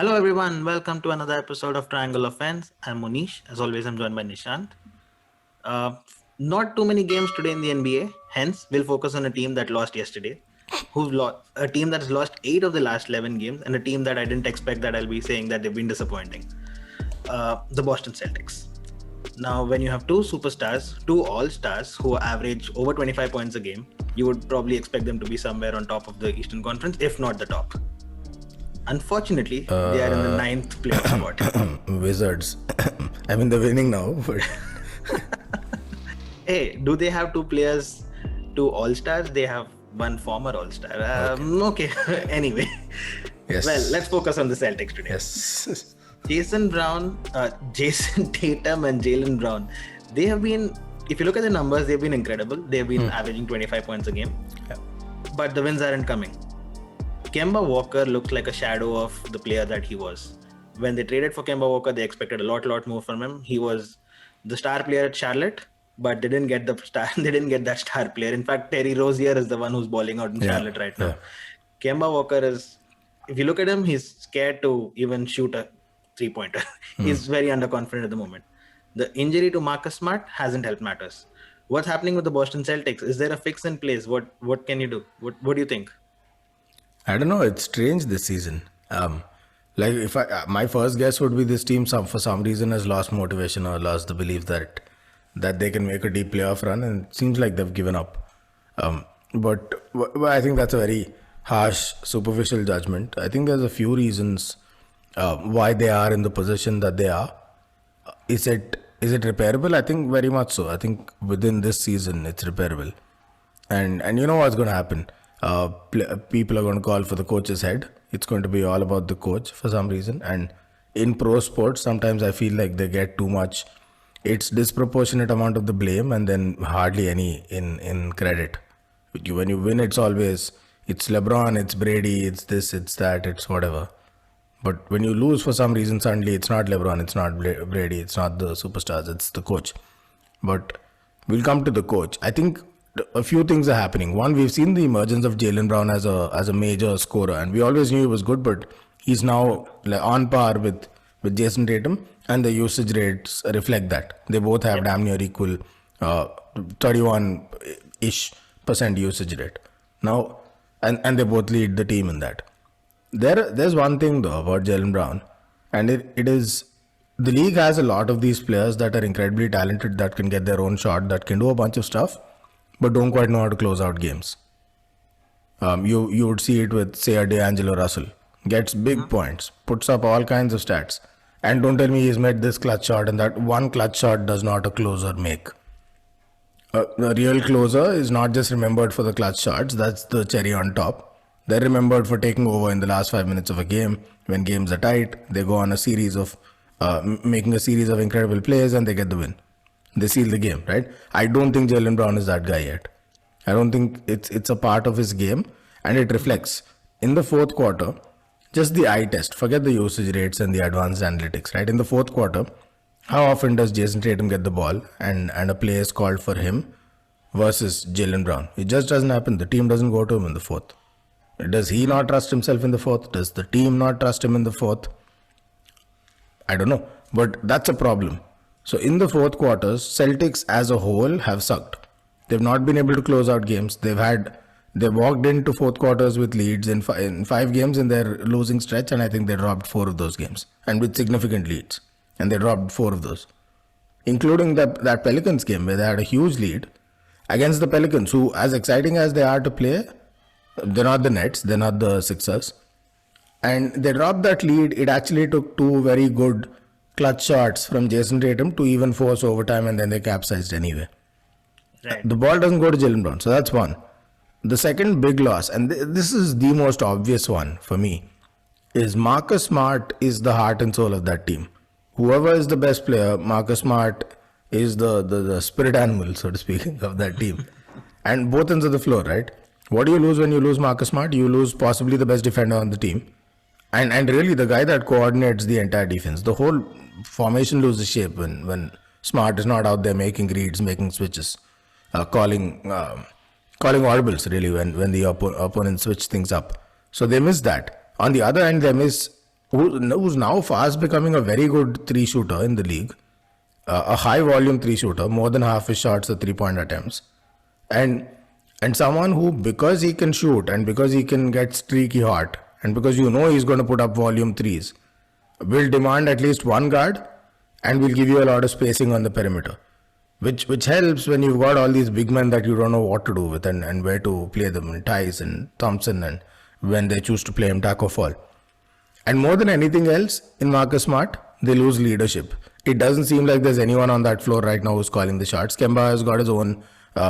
Hello everyone, welcome to another episode of Triangle of Fans. I'm Monish. As always, I'm joined by Nishant. Uh, Not too many games today in the NBA. Hence, we'll focus on a team that lost yesterday, who've lost a team that's lost 8 of the last 11 games, and a team that I didn't expect that I'll be saying that they've been disappointing. The Boston Celtics. Now, when you have two superstars, two all-stars who average over 25 points a game, you would probably expect them to be somewhere on top of the Eastern Conference, if not the top. Unfortunately, they are in the ninth playoff spot. Wizards. I mean, they're winning now, but Hey, do they have two players, two all-stars? They have one former all-star. Okay. Anyway, yes. well, let's focus on the Celtics today. Yes. Jason Tatum and Jaylen Brown, they have been, if you look at the numbers, they've been incredible. They've been averaging 25 points a game. Yeah. But the wins aren't coming. Kemba Walker looks like a shadow of the player that he was. When they traded for Kemba Walker, they expected a lot more from him. He was the star player at Charlotte, but they didn't get the star. They didn't get that star player. In fact, Terry Rozier is the one who's balling out in Charlotte right now. Kemba Walker is, if you look at him, he's scared to even shoot a three-pointer. He's very underconfident at the moment. The injury to Marcus Smart hasn't helped matters. What's happening with the Boston Celtics? Is there a fix in place? What can you do? What do you think? I don't know. It's strange this season. Like if my first guess would be this team for some reason has lost motivation or lost the belief that they can make a deep playoff run, and it seems like they've given up. But I think that's a very harsh, superficial judgment. I think there's a few reasons why they are in the position that they are. Is it repairable? I think very much so. I think within this season it's repairable, and you know what's going to happen. People are going to call for the coach's head. It's going to be all about the coach for some reason. And in pro sports, sometimes I feel like they get too much. It's disproportionate amount of the blame and then hardly any in credit. When you win, it's always, it's LeBron, it's Brady, it's this, it's that, it's whatever. But when you lose for some reason, suddenly it's not LeBron, it's not Brady, it's not the superstars, it's the coach. But we'll come to the coach. I think a few things are happening. One, we've seen the emergence of Jaylen Brown as a major scorer, and we always knew he was good, but he's now on par with Jason Tatum, and the usage rates reflect that. They both have damn near equal 31-ish% usage rate. Now, and they both lead the team in that. There's one thing though about Jaylen Brown, and it is the league has a lot of these players that are incredibly talented, that can get their own shot, that can do a bunch of stuff, but don't quite know how to close out games. You would see it with, say, a D'Angelo Russell. Gets big points, puts up all kinds of stats. And don't tell me he's made this clutch shot, and that one clutch shot does not a closer make. A real closer is not just remembered for the clutch shots, that's the cherry on top. They're remembered for taking over in the last 5 minutes of a game. When games are tight, they go on a series of, making a series of incredible plays, and they get the win. They seal the game, right? I don't think Jaylen Brown is that guy yet. I don't think it's a part of his game, and it reflects. In the fourth quarter, just the eye test, forget the usage rates and the advanced analytics, right? In the fourth quarter, how often does Jason Tatum get the ball and a play is called for him versus Jaylen Brown? It just doesn't happen. The team doesn't go to him in the fourth. Does he not trust himself in the fourth? Does the team not trust him in the fourth? I don't know, but that's a problem. So in the fourth quarters, Celtics as a whole have sucked. They've not been able to close out games. They walked into fourth quarters with leads in 5 games in their losing stretch, and I think they dropped 4 of those games, and with significant leads. And they dropped 4 of those, including that Pelicans game where they had a huge lead against the Pelicans, who, as exciting as they are to play, they're not the Nets, they're not the Sixers. And they dropped that lead. It actually took 2 very good clutch shots from Jason Tatum to even force overtime, and then they capsized anyway. Right. The ball doesn't go to Jaylen Brown, so that's one. The second big loss, and this is the most obvious one for me, is Marcus Smart is the heart and soul of that team. Whoever is the best player, Marcus Smart is the spirit animal, so to speak, of that team. And both ends of the floor, right? What do you lose when you lose Marcus Smart? You lose possibly the best defender on the team. And really the guy that coordinates the entire defense. The whole formation loses shape when Smart is not out there making reads, making switches, calling audibles really when the opponent switch things up. So they miss that. On the other hand, they miss who's now fast becoming a very good three shooter in the league, a high volume three shooter. More than half his shots are 3 point attempts, and someone who, because he can shoot and because he can get streaky hot and because he's going to put up volume threes, will demand at least one guard and will give you a lot of spacing on the perimeter, which helps when you've got all these big men that you don't know what to do with and where to play them, and Tice and Thompson, and when they choose to play him, taco fall. And more than anything else, in Marcus Smart, they lose leadership. It doesn't seem like there's anyone on that floor right now who's calling the shots. Kemba has got his own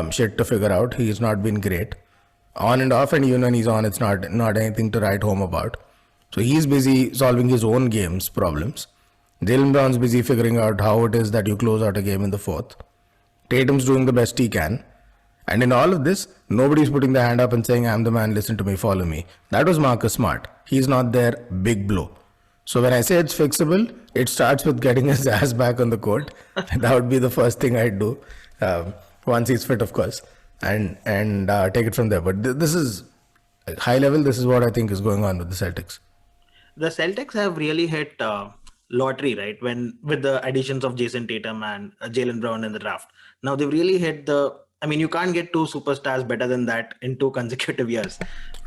shit to figure out. He's not been great. On and off, and even when he's on, it's not anything to write home about. So he's busy solving his own game's problems. Jaylen Brown's busy figuring out how it is that you close out a game in the fourth. Tatum's doing the best he can. And in all of this, nobody's putting their hand up and saying, I'm the man, listen to me, follow me. That was Marcus Smart. He's not their big blow. So when I say it's fixable, it starts with getting his ass back on the court. That would be the first thing I'd do. Once he's fit, of course. And take it from there. But this is, high level, this is what I think is going on with the Celtics. The Celtics have really hit lottery, right? With the additions of Jason Tatum and Jaylen Brown in the draft. Now they've really hit you can't get two superstars better than that in 2 consecutive years.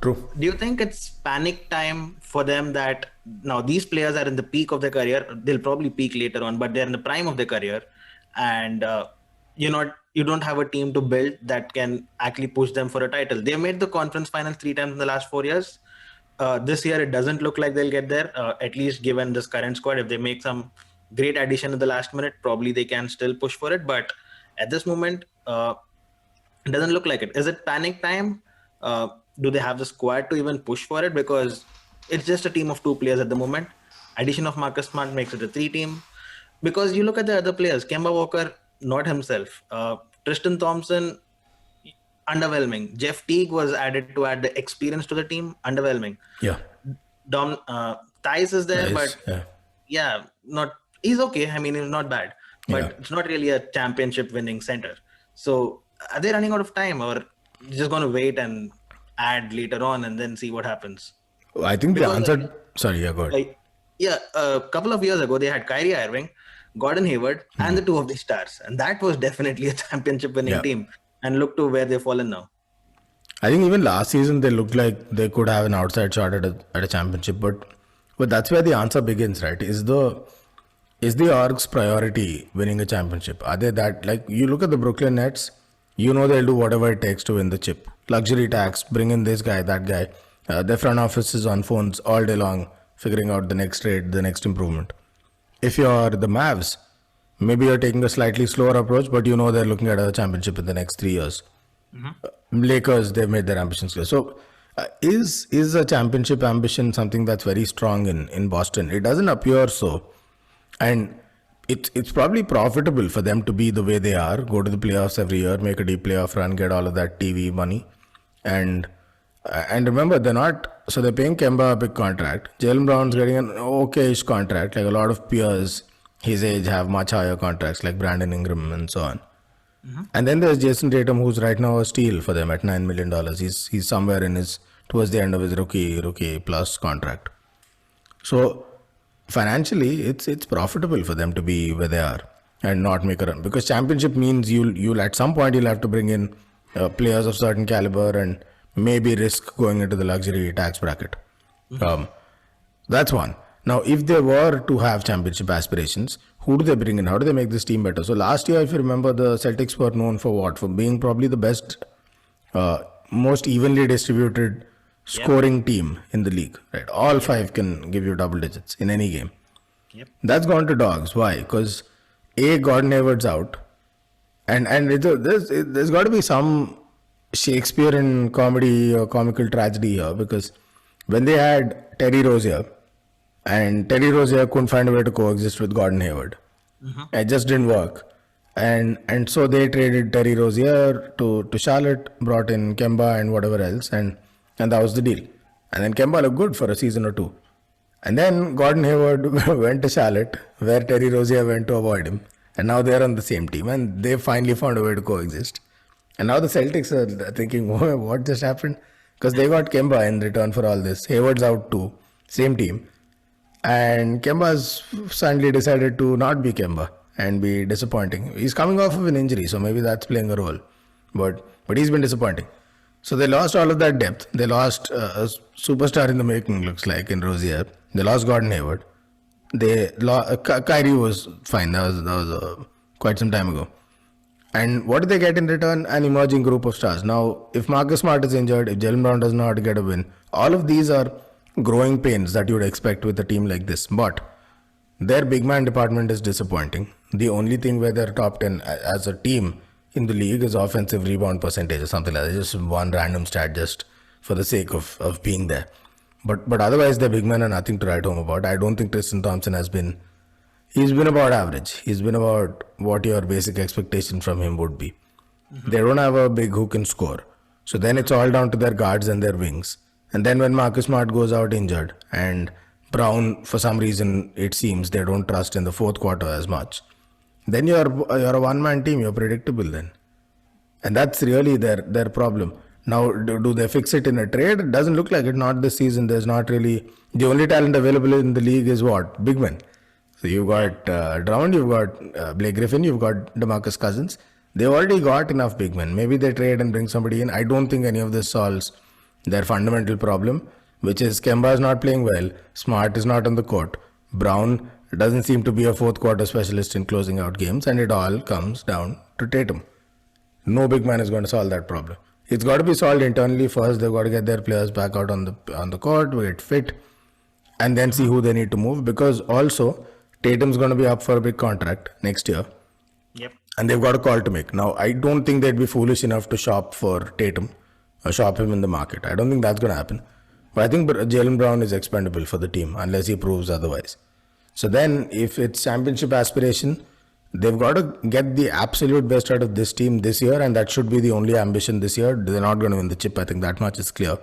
True. Do you think it's panic time for them that now these players are in the peak of their career? They'll probably peak later on, but they're in the prime of their career, and you don't have a team to build that can actually push them for a title. They made the conference finals 3 times in the last 4 years. This year, it doesn't look like they'll get there, at least given this current squad. If they make some great addition in the last minute, probably they can still push for it. But at this moment, it doesn't look like it. Is it panic time? Do they have the squad to even push for it? Because it's just a team of 2 players at the moment. Addition of Marcus Smart makes it a 3 team. Because you look at the other players, Kemba Walker, not himself. Tristan Thompson, underwhelming. Jeff Teague was added to add the experience to the team. Underwhelming. Yeah. Tice is there, Nice. but he's okay. He's not bad, but it's not really a championship winning center. So are they running out of time, or just going to wait and add later on and then see what happens? I think the answer. Sorry, go ahead. A couple of years ago, they had Kyrie Irving, Gordon Hayward, and the 2 of the stars. And that was definitely a championship winning team. And look to where they've fallen now. I think even last season, they looked like they could have an outside shot at a championship. But that's where the answer begins, right? Is the org's priority winning a championship? Are they that, like, you look at the Brooklyn Nets, they'll do whatever it takes to win the chip. Luxury tax, bring in this guy, that guy. Their front office is on phones all day long, figuring out the next trade, the next improvement. If you're the Mavs, maybe you're taking a slightly slower approach, but they're looking at a championship in the next 3 years. Mm-hmm. Lakers, they've made their ambitions clear. So is a championship ambition something that's very strong in Boston? It doesn't appear so. And it's probably profitable for them to be the way they are, go to the playoffs every year, make a deep playoff run, get all of that TV money. And remember, they're paying Kemba a big contract. Jaylen Brown's getting an okay-ish contract. Like a lot of peers his age have much higher contracts, like Brandon Ingram and so on. Mm-hmm. And then there's Jason Tatum, who's right now a steal for them at $9 million. He's somewhere towards the end of his rookie plus contract. So financially, it's profitable for them to be where they are and not make a run, because championship means you'll at some point you'll have to bring in players of certain caliber and maybe risk going into the luxury tax bracket. Mm-hmm. That's one. Now, if they were to have championship aspirations, who do they bring in? How do they make this team better? So last year, if you remember, the Celtics were known for what? For being probably the best, most evenly distributed scoring team in the league. Right? All 5 can give you double digits in any game. Yep. That's gone to dogs. Why? Because Gordon Hayward's out, and there's got to be some Shakespearean comedy or comical tragedy here, because when they had Terry Rozier, and Terry Rozier couldn't find a way to coexist with Gordon Hayward. Mm-hmm. It just didn't work. And so they traded Terry Rozier to Charlotte, brought in Kemba and whatever else, and that was the deal. And then Kemba looked good for a season or 2. And then Gordon Hayward went to Charlotte, where Terry Rozier went to avoid him. And now they're on the same team, and they finally found a way to coexist. And now the Celtics are thinking, what just happened? Because they got Kemba in return for all this. Hayward's out too. Same team. And Kemba's suddenly decided to not be Kemba and be disappointing. He's coming off of an injury, so maybe that's playing a role. But he's been disappointing. So they lost all of that depth. They lost a superstar in the making, looks like, in Rozier. They lost Gordon Hayward. Kyrie was fine. That was quite some time ago. And what do they get in return? An emerging group of stars. Now, if Marcus Smart is injured, if Jalen Brown doesn't know how to get a win, all of these are growing pains that you would expect with a team like this. But their big man department is disappointing. The only thing where they're top 10 as a team in the league is offensive rebound percentage or something like that. Just one random stat just for the sake of being there. But otherwise, their big men are nothing to write home about. I don't think Tristan Thompson has been. He's been about average. He's been about what your basic expectation from him would be. They don't have a big who can score. So then it's all down to their guards and their wings. And then when Marcus Smart goes out injured and Brown, for some reason, it seems they don't trust in the fourth quarter as much, then you're a one-man team. You're predictable then. And that's really their problem. Now, do they fix it in a trade? It doesn't look like it. Not this season. There's not really... The only talent available in the league is what? Big men. So you've got Drummond, you've got Blake Griffin, you've got DeMarcus Cousins. They've already got enough big men. Maybe they trade and bring somebody in. I don't think any of this solves their fundamental problem, which is Kemba is not playing well. Smart is not on the court. Brown doesn't seem to be a fourth quarter specialist in closing out games. And it all comes down to Tatum. No big man is going to solve that problem. It's got to be solved internally first. They've got to get their players back out on the court, get fit, and then see who they need to move. Because also, Tatum's going to be up for a big contract next year. Yep. And they've got a call to make. Now, I don't think they'd be foolish enough to shop for Tatum or shop him in the market. I don't think that's going to happen. But I think Jalen Brown is expendable for the team unless he proves otherwise. So then, if it's championship aspiration, they've got to get the absolute best out of this team this year, and that should be the only ambition this year. They're not going to win the chip. I think that much is clear.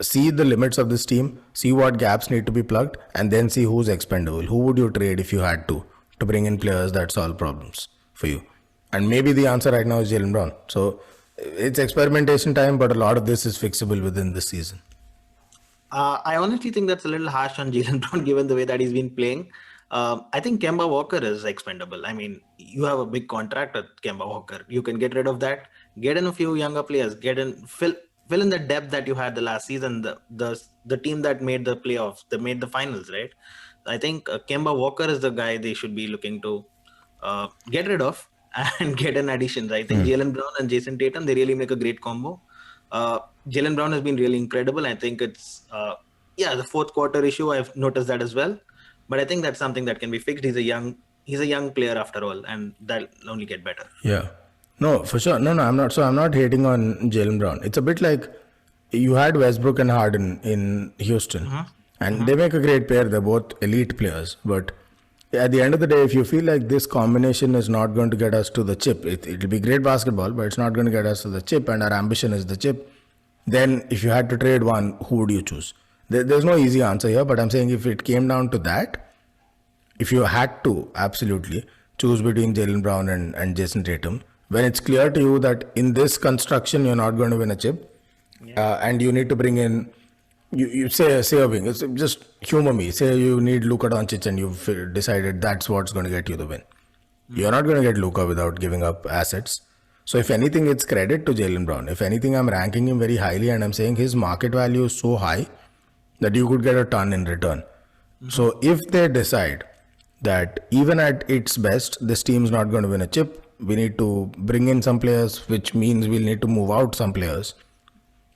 See the limits of this team, see what gaps need to be plugged, and then see who's expendable. Who would you trade if you had to bring in players that solve problems for you? And maybe the answer right now is Jalen Brown. So it's experimentation time, but a lot of this is fixable within this season. I honestly think that's a little harsh on Jalen Brown given the way that he's been playing. I think Kemba Walker is expendable. I mean, you have a big contract with Kemba Walker. You can get rid of that, get in a few younger players, fill in the depth that you had the last season, the team that made the playoffs, they made the finals, right? I think Kemba Walker is the guy they should be looking to get rid of and get an addition. I think Jalen Brown and Jason Tatum, they really make a great combo. Jalen Brown has been really incredible. I think it's the fourth quarter issue. I've noticed that as well. But I think that's something that can be fixed. He's a young player after all, and that'll only get better. Yeah. No, for sure. No, I'm not. So I'm not hating on Jalen Brown. It's a bit like you had Westbrook and Harden in Houston, and they make a great pair. They're both elite players. But at the end of the day, if you feel like this combination is not going to get us to the chip, it'll be great basketball, but it's not going to get us to the chip, and our ambition is the chip, then if you had to trade one, who would you choose? There's no easy answer here, but I'm saying if it came down to that, if you had to absolutely choose between Jalen Brown and Jason Tatum, when it's clear to you that in this construction you're not going to win a chip, and you need to bring in, you say a wing, it's just humor me, say you need Luka Doncic and you've decided that's what's going to get you the win. You're not going to get Luka without giving up assets. So if anything, it's credit to Jalen Brown. If anything, I'm ranking him very highly and I'm saying his market value is so high that you could get a ton in return. So if they decide that even at its best, this team's not going to win a chip, we need to bring in some players, which means we'll need to move out some players.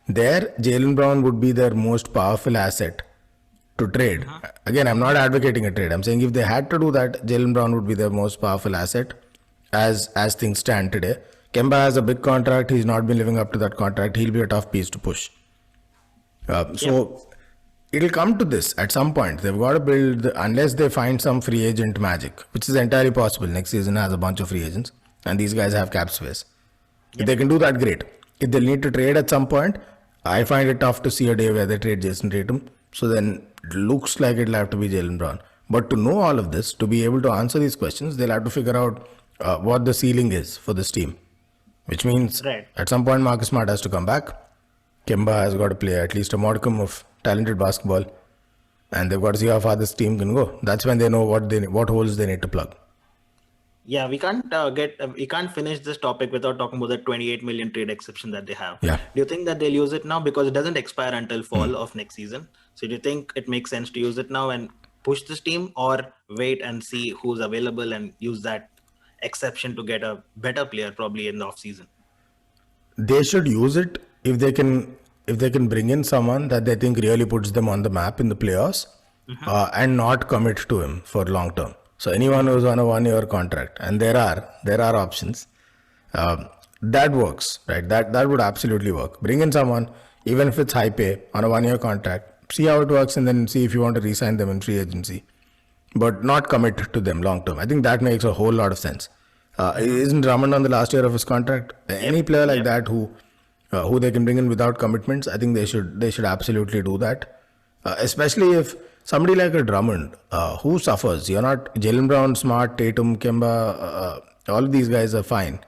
There, Jalen Brown would be their most powerful asset to trade. Again, I'm not advocating a trade. I'm saying if they had to do that, Jalen Brown would be their most powerful asset as things stand today. Kemba has a big contract. He's not been living up to that contract. He'll be a tough piece to push. So it'll come to this at some point. They've got to build, unless they find some free agent magic, which is entirely possible. Next season has a bunch of free agents and these guys have cap space. If they can do that, great. If they'll need to trade at some point, I find it tough to see a day where they trade Jason Tatum. So then it looks like it'll have to be Jalen Brown. But to know all of this, to be able to answer these questions, they'll have to figure out what the ceiling is for this team. Which means at some point Marcus Smart has to come back. Kemba has got to play at least a modicum of talented basketball. and they've got to see how far this team can go. That's when they know what holes they need to plug. Yeah, we can't finish this topic without talking about the 28 million trade exception that they have. Yeah. Do you think that they'll use it now because it doesn't expire until fall of next season? So do you think it makes sense to use it now and push this team, or wait and see who's available and use that exception to get a better player probably in the off season? They should use it if they can bring in someone that they think really puts them on the map in the playoffs, and not commit to him for long term. So anyone who's on a 1 year contract, and there are options, that works, right? That would absolutely work. Bring in someone, even if it's high pay, on a 1 year contract, see how it works, and then see if you want to re-sign them in free agency, but not commit to them long term. I think that makes a whole lot of sense. Isn't Drummond on the last year of his contract? Any player like that who they can bring in without commitments, I think they should absolutely do that. Especially if somebody like a Drummond, who suffers. You're not Jaylen Brown, Smart, Tatum, Kemba. All of these guys are fine.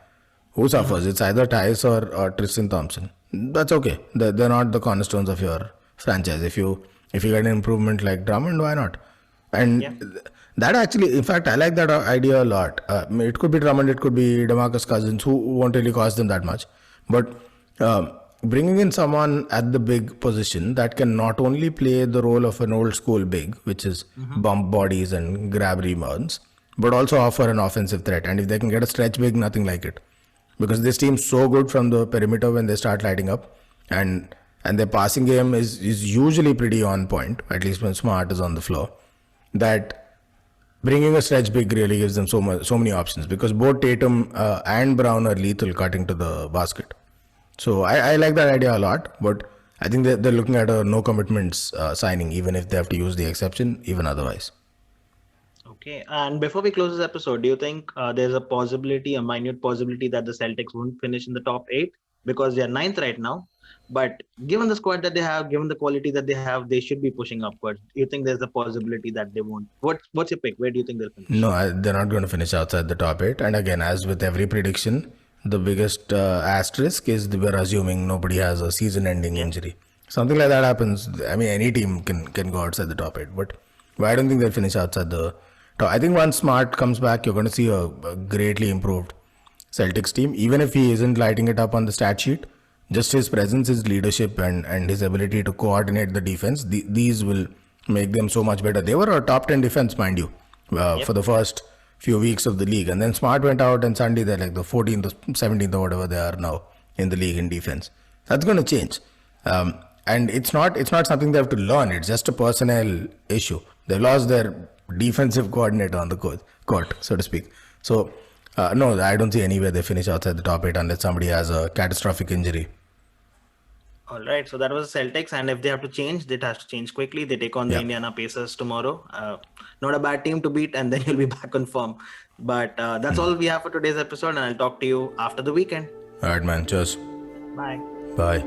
Who suffers? It's either Tyus or Tristan Thompson. That's okay. They're not the cornerstones of your franchise. If you get an improvement like Drummond, why not? And that actually, in fact, I like that idea a lot. It could be Drummond, it could be DeMarcus Cousins, who won't really cost them that much. But bringing in someone at the big position that can not only play the role of an old school big, which is bump bodies and grab rebounds, but also offer an offensive threat. And if they can get a stretch big, nothing like it. Because this team's so good from the perimeter when they start lighting up. And their passing game is usually pretty on point, at least when Smart is on the floor, that bringing a stretch big really gives them so many options, because both Tatum and Brown are lethal cutting to the basket. So I like that idea a lot, but I think they're looking at a no commitments signing, even if they have to use the exception, even otherwise. Okay, and before we close this episode, do you think there's a minute possibility that the Celtics won't finish in the top 8 because they are ninth right now? But given the squad that they have, given the quality that they have, they should be pushing upwards. Do you think there's a possibility that they won't? What's your pick? Where do you think they'll finish? No, they're not going to finish outside the top 8. And again, as with every prediction, the biggest asterisk is we're assuming nobody has a season-ending injury. Something like that happens. I mean, any team can go outside the top 8, but I don't think they'll finish outside the top. I think once Smart comes back, you're going to see a greatly improved Celtics team. Even if he isn't lighting it up on the stat sheet, just his presence, his leadership, and his ability to coordinate the defense, these will make them so much better. They were a top 10 defense, mind you, for the first few weeks of the league. And then Smart went out, and suddenly they're like the 14th, 17th, or whatever they are now in the league in defense. That's going to change. And it's not something they have to learn. It's just a personnel issue. They lost their defensive coordinator on the court, so to speak. So, no, I don't see any way they finish outside the top 8 unless somebody has a catastrophic injury. All right, so that was the Celtics, and if they have to change, it has to change quickly. They take on the Indiana Pacers tomorrow. Not a bad team to beat, and then you'll be back on form. But that's all we have for today's episode, and I'll talk to you after the weekend. All right, man. Cheers. Bye. Bye.